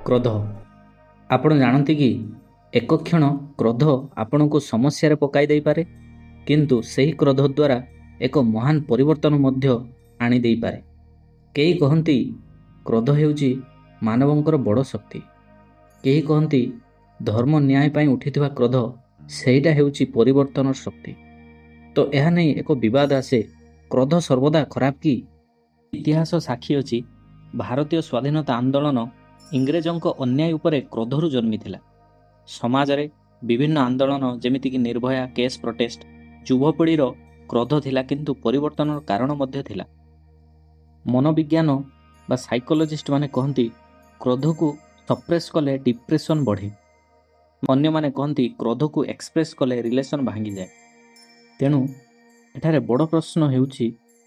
କ୍ରୋଧ। ଆପଣ ଜାଣନ୍ତି କି ଏକ କ୍ଷଣ କ୍ରୋଧ ଆପଣଙ୍କୁ ସମସ୍ୟାରେ ପକାଇ ଦେଇପାରେ, କିନ୍ତୁ ସେହି କ୍ରୋଧ ଦ୍ୱାରା ଏକ ମହାନ ପରିବର୍ତ୍ତନ ମଧ୍ୟ ଆଣିଦେଇପାରେ। କେହି କହନ୍ତି କ୍ରୋଧ ହେଉଛି ମାନବଙ୍କର ବଡ଼ ଶକ୍ତି। କେହି କହନ୍ତି ଧର୍ମ ନ୍ୟାୟ ପାଇଁ ଉଠିଥିବା କ୍ରୋଧ ସେଇଟା ହେଉଛି ପରିବର୍ତ୍ତନର ଶକ୍ତି। ତ ଏହା ନେଇ ଏକ ବିବାଦ ଆସେ, କ୍ରୋଧ ସର୍ବଦା ଖରାପ କି? ଇତିହାସ ସାକ୍ଷୀ ଅଛି, ଭାରତୀୟ ସ୍ୱାଧୀନତା ଆନ୍ଦୋଳନ ଇଂରେଜଙ୍କ ଅନ୍ୟାୟ ଉପରେ କ୍ରୋଧରୁ ଜନ୍ମିଥିଲା। ସମାଜରେ ବିଭିନ୍ନ ଆନ୍ଦୋଳନ ଯେମିତିକି ନିର୍ଭୟା କେସ୍ ପ୍ରୋଟେଷ୍ଟ, ଯୁବପିଢ଼ିର କ୍ରୋଧ ଥିଲା, କିନ୍ତୁ ପରିବର୍ତ୍ତନର କାରଣ ମଧ୍ୟ ଥିଲା। ମନୋବିଜ୍ଞାନ ବା ସାଇକୋଲୋଜିଷ୍ଟମାନେ କହନ୍ତି କ୍ରୋଧକୁ ସପ୍ରେସ୍ କଲେ ଡିପ୍ରେସନ୍ ବଢ଼େ। ଅନ୍ୟମାନେ କହନ୍ତି କ୍ରୋଧକୁ ଏକ୍ସପ୍ରେସ୍ କଲେ ରିଲେସନ୍ ଭାଙ୍ଗିଯାଏ। ତେଣୁ ଏଠାରେ ବଡ଼ ପ୍ରଶ୍ନ ହେଉଛି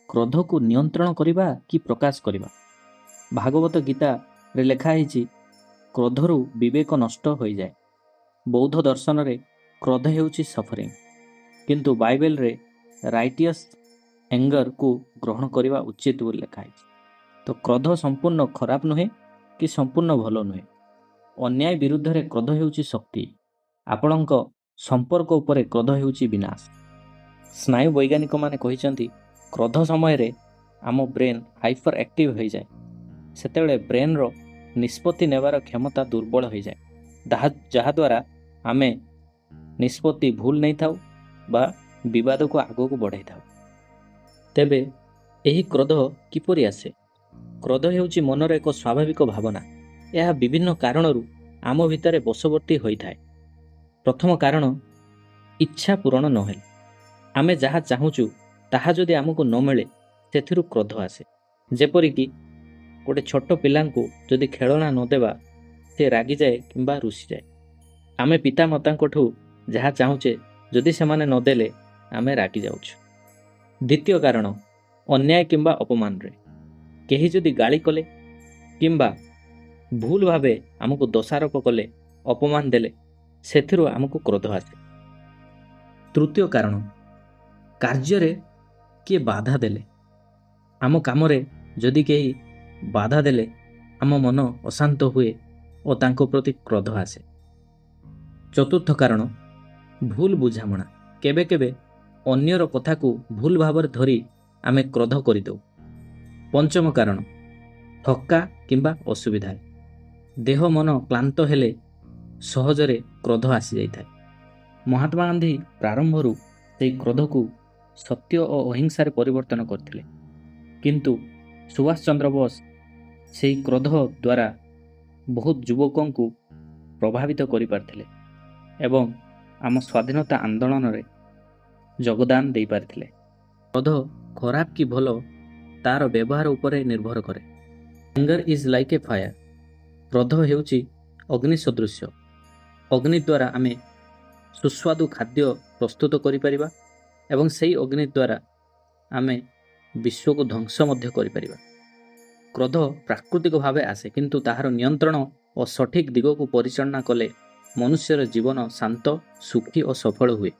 କ୍ରୋଧକୁ ନିୟନ୍ତ୍ରଣ କରିବା କି ପ୍ରକାଶ କରିବା? ଭାଗବତ ଗୀତାରେ ଲେଖା ହେଇଛି କ୍ରୋଧରୁ ବିବେକ ନଷ୍ଟ ହୋଇଯାଏ। ବୌଦ୍ଧ ଦର୍ଶନରେ କ୍ରୋଧ ହେଉଛି ସଫରିଂ, କିନ୍ତୁ ବାଇବେଲରେ ରାଇଟିୟସ୍ ଏଙ୍ଗରକୁ ଗ୍ରହଣ କରିବା ଉଚିତ ବୋଲି ଲେଖା ହେଇଛି। ତ କ୍ରୋଧ ସମ୍ପୂର୍ଣ୍ଣ ଖରାପ ନୁହେଁ କି ସମ୍ପୂର୍ଣ୍ଣ ଭଲ ନୁହେଁ। ଅନ୍ୟାୟ ବିରୁଦ୍ଧରେ କ୍ରୋଧ ହେଉଛି ଶକ୍ତି। ଆପଣଙ୍କ ସମ୍ପର୍କ ଉପରେ କ୍ରୋଧ ହେଉଛି ବିନାଶ। ସ୍ନାୟୁ ବୈଜ୍ଞାନିକମାନେ କହିଛନ୍ତି କ୍ରୋଧ ସମୟରେ ଆମ ବ୍ରେନ୍ ହାଇପର ଆକ୍ଟିଭ ହୋଇଯାଏ। ସେତେବେଳେ ବ୍ରେନ୍ର ନିଷ୍ପତ୍ତି ନେବାର କ୍ଷମତା ଦୁର୍ବଳ ହୋଇଯାଏ, ଯାହାଦ୍ୱାରା ଆମେ ନିଷ୍ପତ୍ତି ଭୁଲ ନେଇଥାଉ ବା ବିବାଦକୁ ଆଗକୁ ବଢ଼ାଇଥାଉ। ତେବେ ଏହି କ୍ରୋଧ କିପରି ଆସେ? କ୍ରୋଧ ହେଉଛି ମନର ଏକ ସ୍ୱାଭାବିକ ଭାବନା। ଏହା ବିଭିନ୍ନ କାରଣରୁ ଆମ ଭିତରେ ବଶବର୍ତ୍ତୀ ହୋଇଥାଏ। ପ୍ରଥମ କାରଣ, ଇଚ୍ଛା ପୂରଣ ନହେଲେ। ଆମେ ଯାହା ଚାହୁଁଛୁ ତାହା ଯଦି ଆମକୁ ନ ମିଳେ, ସେଥିରୁ କ୍ରୋଧ ଆସେ। ଯେପରିକି ଗୋଟେ ଛୋଟ ପିଲାଙ୍କୁ ଯଦି ଖେଳଣା ନ ଦେବା, ସେ ରାଗିଯାଏ କିମ୍ବା ରୁଷିଯାଏ। ଆମେ ପିତାମାତାଙ୍କଠୁ ଯାହା ଚାହୁଁଛେ ଯଦି ସେମାନେ ନଦେଲେ ଆମେ ରାଗିଯାଉଛୁ। ଦ୍ୱିତୀୟ କାରଣ, ଅନ୍ୟାୟ କିମ୍ବା ଅପମାନରେ। କେହି ଯଦି ଗାଳି କଲେ କିମ୍ବା ଭୁଲ ଭାବେ ଆମକୁ ଦୋଷାରୋପ କଲେ, ଅପମାନ ଦେଲେ, ସେଥିରୁ ଆମକୁ କ୍ରୋଧ ଆସେ। ତୃତୀୟ କାରଣ, କାର୍ଯ୍ୟରେ କିଏ ବାଧା ଦେଲେ। ଆମ କାମରେ ଯଦି କେହି ବାଧା ଦେଲେ ଆମ ମନ ଅଶାନ୍ତ ହୁଏ ଓ ତାଙ୍କ ପ୍ରତି କ୍ରୋଧ ଆସେ। ଚତୁର୍ଥ କାରଣ, ଭୁଲ ବୁଝାମଣା। କେବେ କେବେ ଅନ୍ୟର କଥାକୁ ଭୁଲ ଭାବରେ ଧରି ଆମେ କ୍ରୋଧ କରିଦେଉ। ପଞ୍ଚମ କାରଣ, ଥକ୍କା କିମ୍ବା ଅସୁବିଧାରେ। ଦେହ ମନ କ୍ଳାନ୍ତ ହେଲେ ସହଜରେ କ୍ରୋଧ ଆସିଯାଇଥାଏ। ମହାତ୍ମା ଗାନ୍ଧୀ ପ୍ରାରମ୍ଭରୁ ସେହି କ୍ରୋଧକୁ ସତ୍ୟ ଓ ଅହିଂସାରେ ପରିବର୍ତ୍ତନ କରିଥିଲେ, କିନ୍ତୁ ସୁଭାଷ ଚନ୍ଦ୍ର ବୋଷ ସେହି କ୍ରୋଧ ଦ୍ୱାରା ବହୁତ ଯୁବକଙ୍କୁ ପ୍ରଭାବିତ କରିପାରିଥିଲେ ଏବଂ ଆମ ସ୍ୱାଧୀନତା ଆନ୍ଦୋଳନରେ ଯୋଗଦାନ ଦେଇପାରିଥିଲେ। କ୍ରୋଧ ଖରାପ କି ଭଲ ତାର ବ୍ୟବହାର ଉପରେ ନିର୍ଭର କରେ। ଆଙ୍ଗର ଇଜ୍ ଲାଇକ୍ ଏ ଫାୟାର। କ୍ରୋଧ ହେଉଛି ଅଗ୍ନି ସଦୃଶ୍ୟ। ଅଗ୍ନି ଦ୍ୱାରା ଆମେ ସୁସ୍ୱାଦୁ ଖାଦ୍ୟ ପ୍ରସ୍ତୁତ କରିପାରିବା ଏବଂ ସେହି ଅଗ୍ନି ଦ୍ୱାରା ଆମେ ବିଶ୍ୱକୁ ଧ୍ୱଂସ ମଧ୍ୟ କରିପାରିବା। କ୍ରୋଧ ପ୍ରାକୃତିକ ଭାବେ ଆସେ, କିନ୍ତୁ ତାହାର ନିୟନ୍ତ୍ରଣ ଓ ସଠିକ୍ ଦିଗକୁ ପରିଚାଳନା କଲେ ମନୁଷ୍ୟର ଜୀବନ ଶାନ୍ତ, ସୁଖୀ ଓ ସଫଳ ହୁଏ।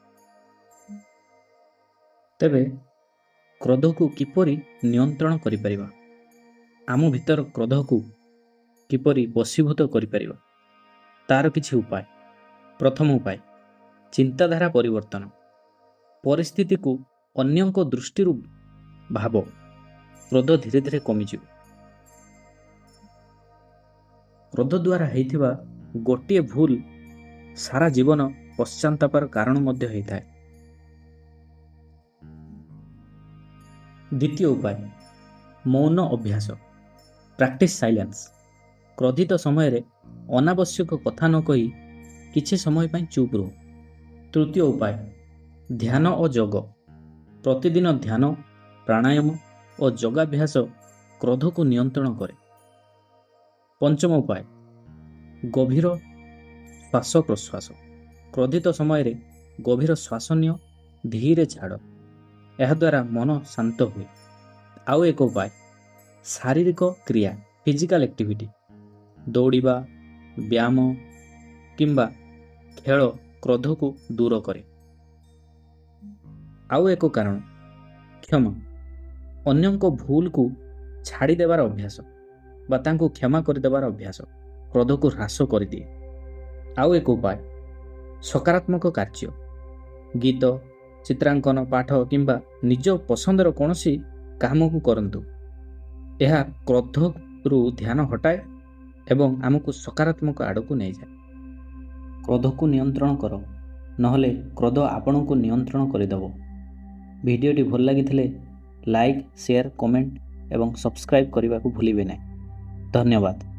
ତେବେ କ୍ରୋଧକୁ କିପରି ନିୟନ୍ତ୍ରଣ କରିପାରିବା? ଆମ ଭିତର କ୍ରୋଧକୁ କିପରି ବଶୀଭୂତ କରିପାରିବା, ତାର କିଛି ଉପାୟ। ପ୍ରଥମ ଉପାୟ, ଚିନ୍ତାଧାରା ପରିବର୍ତ୍ତନ। ପରିସ୍ଥିତିକୁ ଅନ୍ୟଙ୍କ ଦୃଷ୍ଟିରୁ ଭାବ, କ୍ରୋଧ ଧୀରେ ଧୀରେ କମିଯିବ। କ୍ରୋଧ ଦ୍ୱାରା ହେଇଥିବା ଗୋଟିଏ ଭୁଲ ସାରା ଜୀବନ ପଶ୍ଚାତାପର କାରଣ ମଧ୍ୟ ହୋଇଥାଏ। ଦ୍ୱିତୀୟ ଉପାୟ, ମୌନ ଅଭ୍ୟାସ, ପ୍ରାକ୍ଟିସ୍ ସାଇଲେନ୍ସ। କ୍ରୋଧିତ ସମୟରେ ଅନାବଶ୍ୟକ କଥା ନ କହି କିଛି ସମୟ ପାଇଁ ଚୁପ୍ ରୁହ। ତୃତୀୟ ଉପାୟ, ଧ୍ୟାନ ଓ ଯୋଗ। ପ୍ରତିଦିନ ଧ୍ୟାନ, ପ୍ରାଣାୟାମ ଓ ଯୋଗାଭ୍ୟାସ କ୍ରୋଧକୁ ନିୟନ୍ତ୍ରଣ କରେ। ପଞ୍ଚମ ଉପାୟ, ଗଭୀର ଶ୍ୱାସ ପ୍ରଶ୍ୱାସ। କ୍ରୋଧିତ ସମୟରେ ଗଭୀର ଶ୍ୱାସ ନିଅ, ଧୀରେ ଛାଡ଼। ଏହାଦ୍ୱାରା ମନ ଶାନ୍ତ ହୁଏ। ଆଉ ଏକ ଉପାୟ, ଶାରୀରିକ କ୍ରିୟା, ଫିଜିକାଲ୍ ଆକ୍ଟିଭିଟି। ଦୌଡ଼ିବା, ବ୍ୟାୟାମ କିମ୍ବା ଖେଳ କ୍ରୋଧକୁ ଦୂର କରେ। ଆଉ ଏକ କାରଣ, କ୍ଷମା, ଅନ୍ୟଙ୍କ ଭୁଲକୁ ଛାଡ଼ିଦେବାର ଅଭ୍ୟାସ। ବା ତାଙ୍କୁ କ୍ଷମା କରିଦେବାର ଅଭ୍ୟାସ କ୍ରୋଧକୁ ହ୍ରାସ କରିଦିଏ। ଆଉ ଏକ ଉପାୟ, ସକାରାତ୍ମକ କାର୍ଯ୍ୟ, ଗୀତ, ଚିତ୍ରାଙ୍କନ, ପାଠ କିମ୍ବା ନିଜ ପସନ୍ଦର କୌଣସି କାମକୁ କରନ୍ତୁ। ଏହା କ୍ରୋଧରୁ ଧ୍ୟାନ ହଟାଏ ଏବଂ ଆମକୁ ସକାରାତ୍ମକ ଆଡ଼କୁ ନେଇଯାଏ। କ୍ରୋଧକୁ ନିୟନ୍ତ୍ରଣ କର, ନହେଲେ କ୍ରୋଧ ଆପଣଙ୍କୁ ନିୟନ୍ତ୍ରଣ କରିଦେବ। ଭିଡ଼ିଓଟି ଭଲ ଲାଗିଥିଲେ ଲାଇକ୍, ସେୟାର, କମେଣ୍ଟ ଏବଂ ସବସ୍କ୍ରାଇବ୍ କରିବାକୁ ଭୁଲିବେ ନାହିଁ। ଧନ୍ୟବାଦ।